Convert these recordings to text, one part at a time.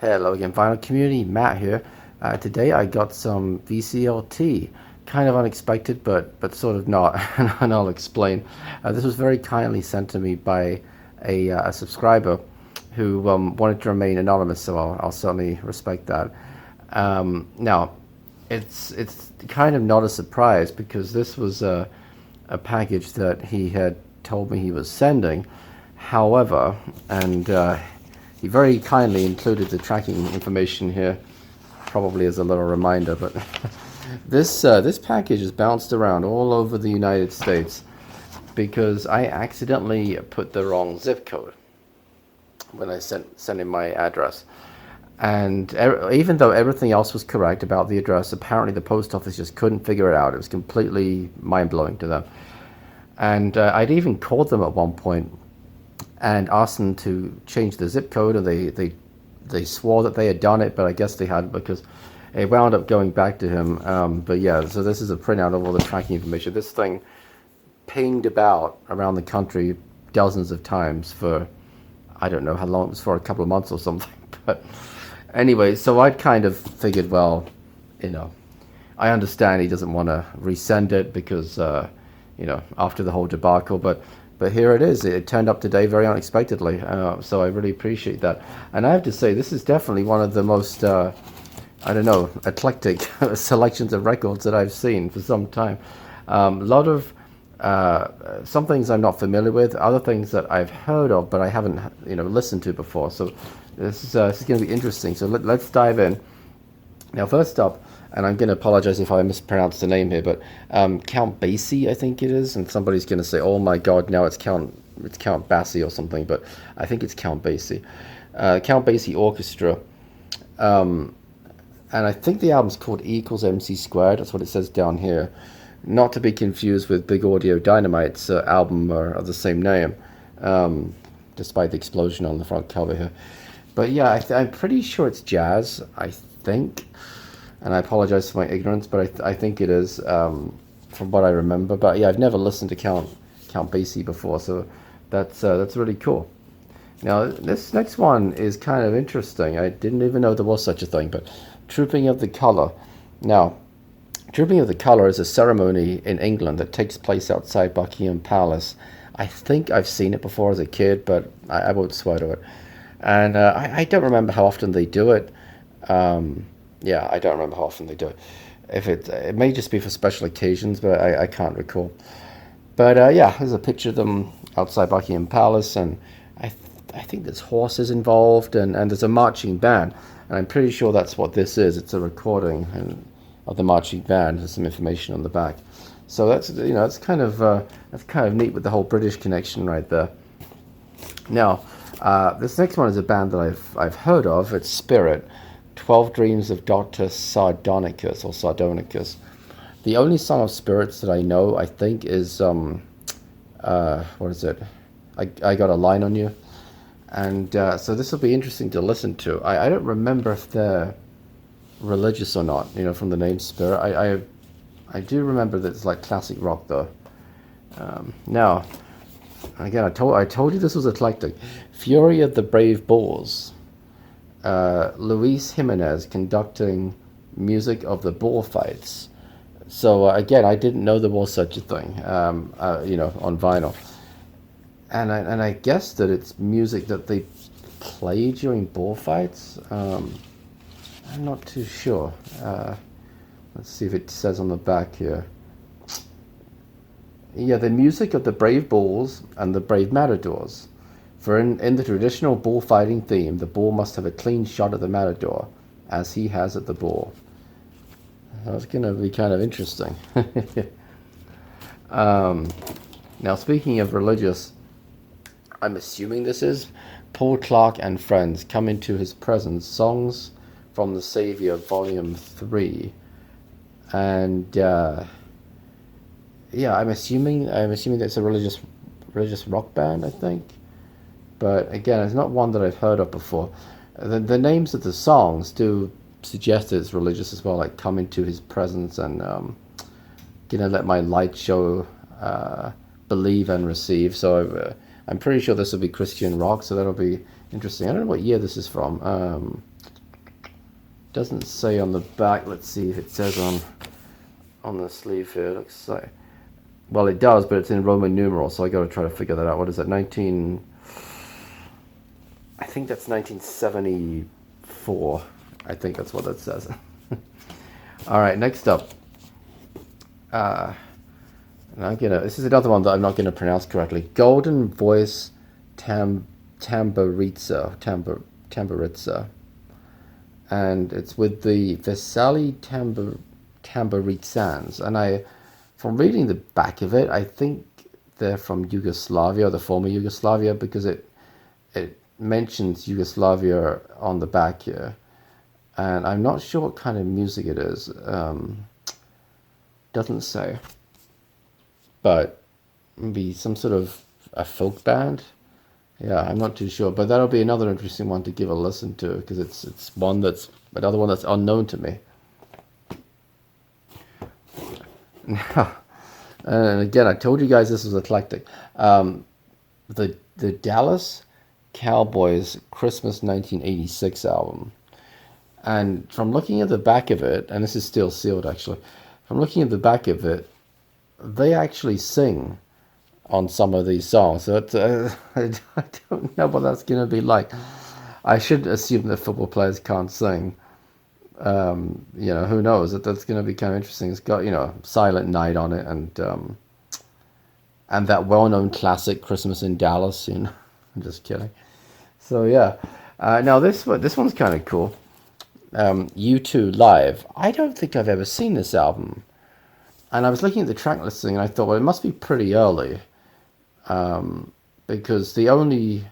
Hello again, Vinyl Community, Matt here. Today I got some VCLT, kind of unexpected, but sort of not, and I'll explain. This was very kindly sent to me by a subscriber who wanted to remain anonymous, so I'll certainly respect that. Now, it's kind of not a surprise because this was a package that he had told me he was sending. However, and he very kindly included the tracking information here, probably as a little reminder, but this package is bounced around all over the United States because I accidentally put the wrong zip code when I sent him my address. And even though everything else was correct about the address, apparently the post office just couldn't figure it out. It was completely mind-blowing to them. And I'd even called them at one point and asked them to change the zip code, and they swore that they had done it, but I guess they hadn't because it wound up going back to him. But yeah, so this is a printout of all the tracking information. This thing pinged about around the country dozens of times for, I don't know how long it was for, a couple of months or something. But anyway, so I'd kind of figured, well, I understand he doesn't want to resend it because, after the whole debacle, but here it is. It turned up today very unexpectedly, so I really appreciate that. And I have to say, this is definitely one of the most, eclectic selections of records that I've seen for some time. A lot of some things I'm not familiar with, other things that I've heard of, but I haven't, listened to before. So this is going to be interesting. So let's dive in. Now, first up, and I'm going to apologize if I mispronounce the name here, but Count Basie, I think it is, and somebody's going to say, "Oh my God, now it's Count Basie or something," but I think it's Count Basie. Count Basie Orchestra, and I think the album's called E equals MC squared. That's what it says down here. Not to be confused with Big Audio Dynamite's album of the same name, despite the explosion on the front cover here. But yeah, I'm pretty sure it's jazz, I think. And I apologize for my ignorance, but I think it is, from what I remember. But yeah, I've never listened to Count Basie before, so that's really cool. Now, this next one is kind of interesting. I didn't even know there was such a thing, but Trooping of the Colour. Now, Trooping of the Colour is a ceremony in England that takes place outside Buckingham Palace. I think I've seen it before as a kid, but I won't swear to it. And I don't remember how often they do it. Yeah, I don't remember how often they do it. It may just be for special occasions, but I can't recall. But yeah, there's a picture of them outside Buckingham Palace, and I think there's horses involved, and there's a marching band, and I'm pretty sure that's what this is. It's a recording of the marching band. There's some information on the back, so that's kind of neat with the whole British connection right there. Now, this next one is a band that I've heard of. It's Spirit. 12 Dreams of Dr. Sardonicus or Sardonicus. The only song of Spirits that I know, I think, is what is it? I Got a Line on You. And so this will be interesting to listen to. I don't remember if they're religious or not, from the name Spirit. I do remember that it's like classic rock though. Now, again, I told you this was eclectic. Fury of the Brave Bulls. Luis Jimenez conducting music of the Bullfights. So again, I didn't know there was such a thing, on vinyl. And I guess that it's music that they play during bullfights. I'm not too sure. Let's see if it says on the back here. Yeah, the music of the brave bulls and the brave matadors. For in the traditional bullfighting theme, the bull must have a clean shot at the matador, as he has at the bull. That's going to be kind of interesting. Now, speaking of religious, I'm assuming this is Paul Clarke and Friends, Come Into His Presence, Songs from the Savior, Volume 3. And, yeah, I'm assuming that's a religious rock band, I think. But again, it's not one that I've heard of before. The names of the songs do suggest that it's religious as well, like Come Into His Presence and Let My Light Show, Believe and Receive. So I'm pretty sure this will be Christian rock, so that'll be interesting. I don't know what year this is from. Doesn't say on the back. Let's see if it says on the sleeve here. Looks like, well, it does, but it's in Roman numerals, so I got to try to figure that out. What is that? I think that's 1974. I think that's what that says. All right, next up. This is another one that I'm not gonna pronounce correctly. Golden Voice Tamburitsa, and it's with the Vesali Tamburitsans. And from reading the back of it, I think they're from Yugoslavia, the former Yugoslavia, because it mentions Yugoslavia on the back here, and I'm not sure what kind of music it is. Doesn't say, but maybe some sort of a folk band. Yeah, I'm not too sure, but that'll be another interesting one to give a listen to, because it's another one that's unknown to me. Now, and again, I told you guys this was eclectic. The Dallas Cowboys Christmas 1986 album, and from looking at the back of it, and this is still sealed actually, from looking at the back of it, they actually sing on some of these songs. So I don't know what that's going to be like. I should assume that football players can't sing. Who knows? That's going to be kind of interesting. It's got, Silent Night on it, and that well-known classic Christmas in Dallas. I'm just kidding. So yeah. Now this one's kind of cool. U2 Live. I don't think I've ever seen this album. And I was looking at the track listing, and I thought, well, it must be pretty early, because the only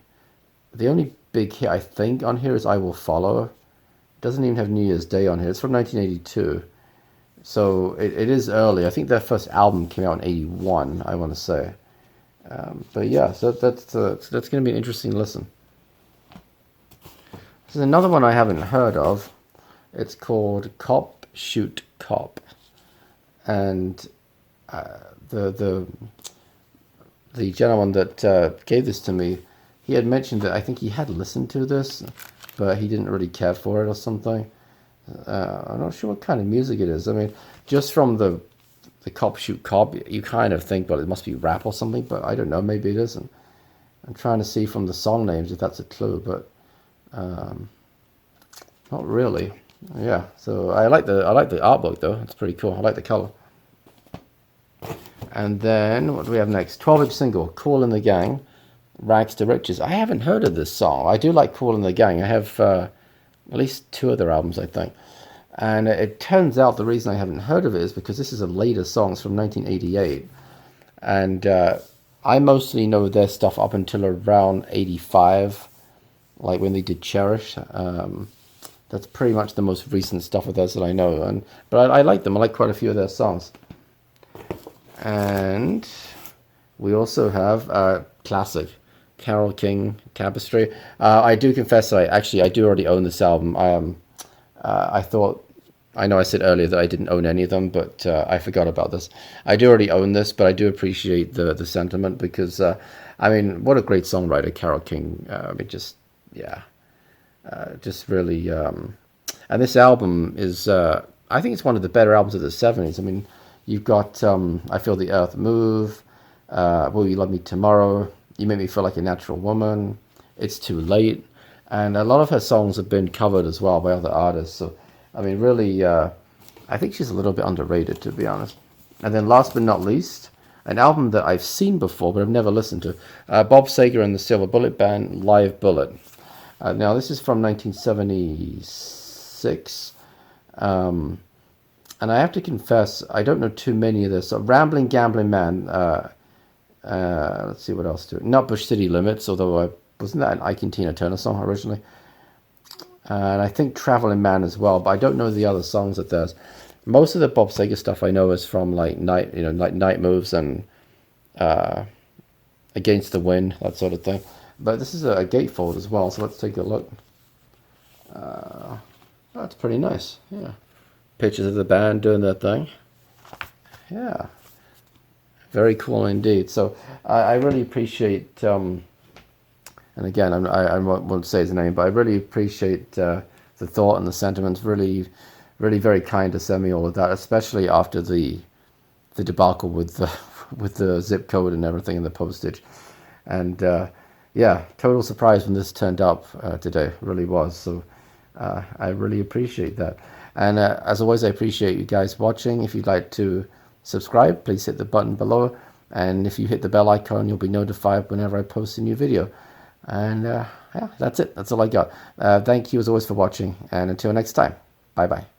big hit I think on here is "I Will Follow." It doesn't even have New Year's Day on here. It's from 1982, so it is early. I think their first album came out in '81, I want to say. But yeah, so that's going to be an interesting listen. There's another one I haven't heard of. It's called "Cop Shoot Cop." And the gentleman that gave this to me, he had mentioned that I think he had listened to this, but he didn't really care for it or something. I'm not sure what kind of music it is. I mean, just from the Cop Shoot Cop, you kind of think, well, it must be rap or something, but I don't know, maybe it isn't. I'm trying to see from the song names if that's a clue, but not really. Yeah, so I like the artwork though. It's pretty cool. I like the color. And then what do we have next? 12-inch single, Cool and the Gang, Rags to Riches. I haven't heard of this song. I do like Cool and the Gang. I have at least 2 of their albums, I think. And it turns out the reason I haven't heard of it is because this is a later song. It's from 1988. And I mostly know their stuff up until around 85, like when they did Cherish. That's pretty much the most recent stuff of theirs that I know. But I like them. I like quite a few of their songs. And we also have classic Carole King, Tapestry. I do confess I do already own this album. I know I said earlier that I didn't own any of them, but I forgot about this. I do already own this, but I do appreciate the sentiment, because what a great songwriter Carole King. Just really, and this album is, I think it's one of the better albums of the 70s. I mean, you've got I Feel the Earth Move, Will You Love Me Tomorrow, You Make Me Feel Like a Natural Woman, It's Too Late, and a lot of her songs have been covered as well by other artists. So, I mean, really, I think she's a little bit underrated, to be honest. And then last but not least, an album that I've seen before but I've never listened to, Bob Seger and the Silver Bullet Band, Live Bullet. Now, this is from 1976, and I have to confess, I don't know too many of this. Rambling Gambling Man, let's see what else to it. Nutbush City Limits, although wasn't that an Ike and Tina Turner song originally? And I think Traveling Man as well, but I don't know the other songs of theirs. Most of the Bob Seger stuff I know is from like Night Moves and Against the Wind, that sort of thing. But this is a gatefold as well, so let's take a look. That's pretty nice, yeah. Pictures of the band doing their thing. Yeah, very cool indeed. So I really appreciate, and again, I won't say his name, but I really appreciate thought and the sentiments. Really, really very kind to send me all of that, especially after the debacle with the with the zip code and everything and the postage. And yeah, total surprise when this turned up today. Really was. So I really appreciate that. And as always, I appreciate you guys watching. If you'd like to subscribe, please hit the button below. And if you hit the bell icon, you'll be notified whenever I post a new video. And yeah, that's it. That's all I got. Thank you as always for watching. And until next time, bye-bye.